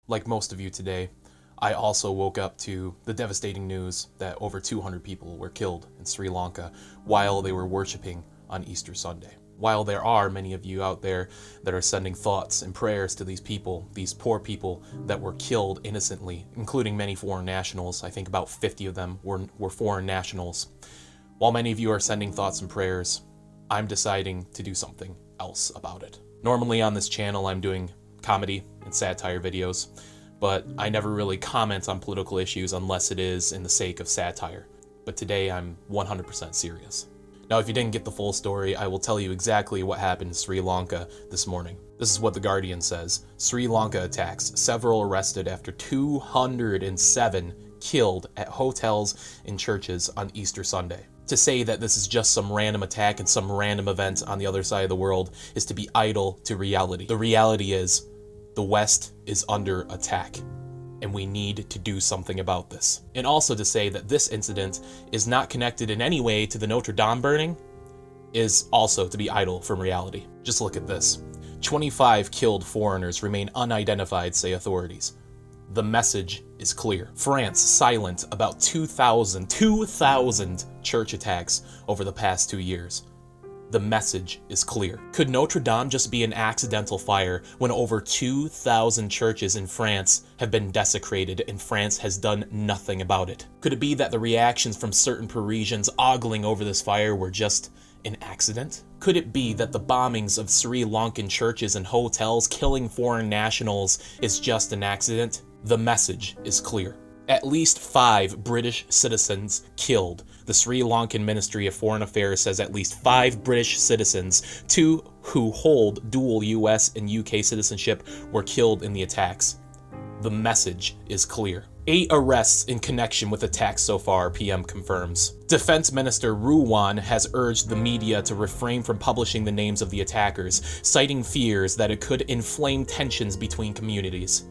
Like most of you today, I also woke up to the devastating news that over 200 people were killed in Sri Lanka while they were worshiping on Easter Sunday. While there are many of you out there that are sending thoughts and prayers to these people, these poor people that were killed innocently, including many foreign nationals, I think about 50 of them were foreign nationals. While many of you are sending thoughts and prayers, I'm deciding to do something else about it. Normally on this channel I'm doing comedy and satire videos, but I never really comment on political issues unless it is in the sake of satire. But today I'm 100% serious. Now, if you didn't get the full story, I will tell you exactly what happened in Sri Lanka this morning. This is what The Guardian says. Sri Lanka attacks, several arrested after 207 killed at hotels and churches on Easter Sunday. To say that this is just some random attack and some random event on the other side of the world is to be idle to reality. The reality is, the West is under attack, and we need to do something about this. And also to say that this incident is not connected in any way to the Notre Dame burning is also to be idle from reality. Just look at this. 25 killed foreigners remain unidentified, say authorities. The message is clear. France silent about 2,000 church attacks over the past 2 years. The message is clear. Could Notre Dame just be an accidental fire when over 2,000 churches in France have been desecrated and France has done nothing about it? Could it be that the reactions from certain Parisians ogling over this fire were just an accident? Could it be that the bombings of Sri Lankan churches and hotels killing foreign nationals is just an accident? The message is clear. At least 5 British citizens killed. The Sri Lankan Ministry of Foreign Affairs says at least 5 British citizens, 2 who hold dual US and UK citizenship, were killed in the attacks. The message is clear. 8 arrests in connection with attacks so far, PM confirms. Defense Minister Ruwan has urged the media to refrain from publishing the names of the attackers, citing fears that it could inflame tensions between communities.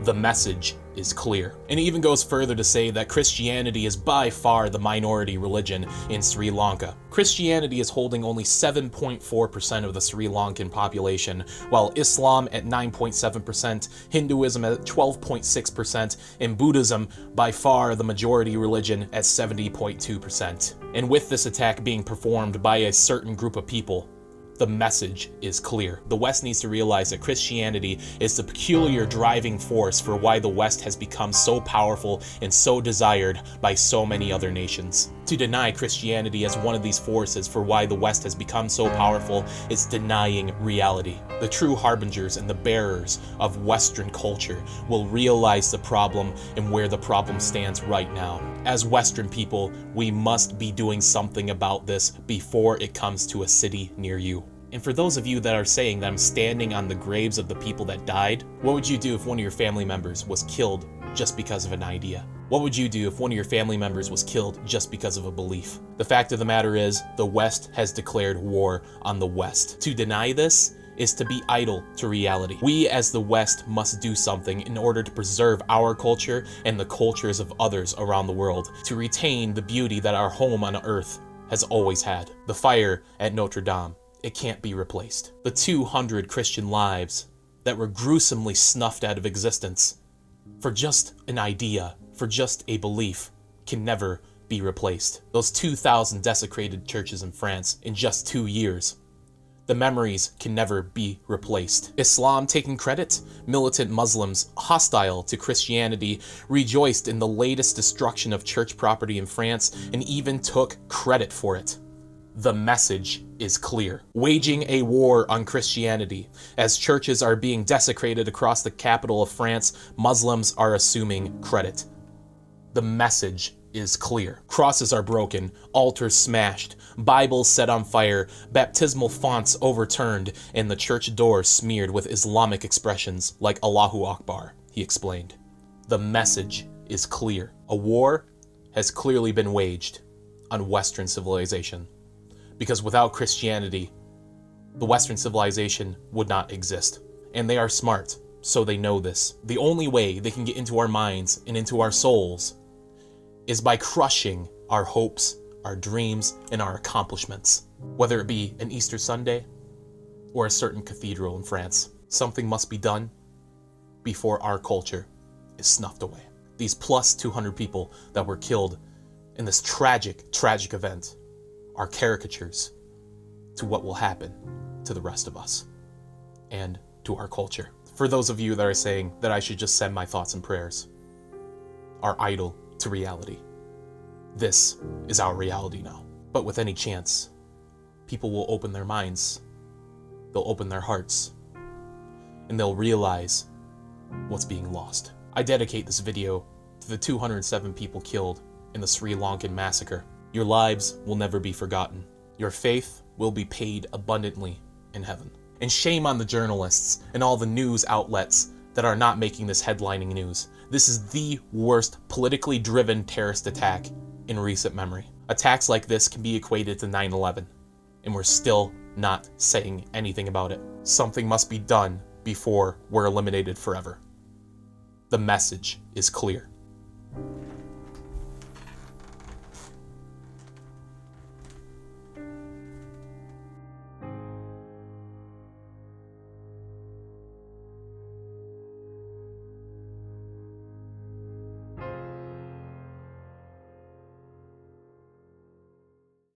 The message is clear. And it even goes further to say that Christianity is by far the minority religion in Sri Lanka. Christianity is holding only 7.4% of the Sri Lankan population, while Islam at 9.7%, Hinduism at 12.6%, and Buddhism by far the majority religion at 70.2%. And with this attack being performed by a certain group of people, the message is clear. The West needs to realize that Christianity is the peculiar driving force for why the West has become so powerful and so desired by so many other nations. To deny Christianity as one of these forces for why the West has become so powerful is denying reality. The true harbingers and the bearers of Western culture will realize the problem and where the problem stands right now. As Western people, we must be doing something about this before it comes to a city near you. And for those of you that are saying that I'm standing on the graves of the people that died, what would you do if one of your family members was killed just because of an idea? What would you do if one of your family members was killed just because of a belief? The fact of the matter is, the West has declared war on the West. To deny this is to be idle to reality. We as the West must do something in order to preserve our culture and the cultures of others around the world, to retain the beauty that our home on Earth has always had. The fire at Notre Dame, it can't be replaced. The 200 Christian lives that were gruesomely snuffed out of existence for just an idea, for just a belief, can never be replaced. Those 2,000 desecrated churches in France in just 2 years, the memories can never be replaced. Islam taking credit? Militant Muslims hostile to Christianity rejoiced in the latest destruction of church property in France and even took credit for it. The message is clear. Waging a war on Christianity. As churches are being desecrated across the capital of France, Muslims are assuming credit. The message is clear. Crosses are broken, altars smashed, Bibles set on fire, baptismal fonts overturned, and the church doors smeared with Islamic expressions like Allahu Akbar, he explained. The message is clear. A war has clearly been waged on Western civilization. Because without Christianity, the Western civilization would not exist. And they are smart, so they know this. The only way they can get into our minds and into our souls is by crushing our hopes, our dreams, and our accomplishments. Whether it be an Easter Sunday or a certain cathedral in France, something must be done, before our culture is snuffed away. These plus 200 people that were killed in this tragic, tragic event are caricatures to what will happen to the rest of us and to our culture. For those of you that are saying that I should just send my thoughts and prayers, our idol to reality. This is our reality now. But with any chance, people will open their minds, they'll open their hearts, and they'll realize what's being lost. I dedicate this video to the 207 people killed in the Sri Lankan massacre. Your lives will never be forgotten. Your faith will be paid abundantly in heaven. And shame on the journalists and all the news outlets that are not making this headlining news. This is the worst politically driven terrorist attack in recent memory. Attacks like this can be equated to 9/11, and we're still not saying anything about it. Something must be done before we're eliminated forever. The message is clear.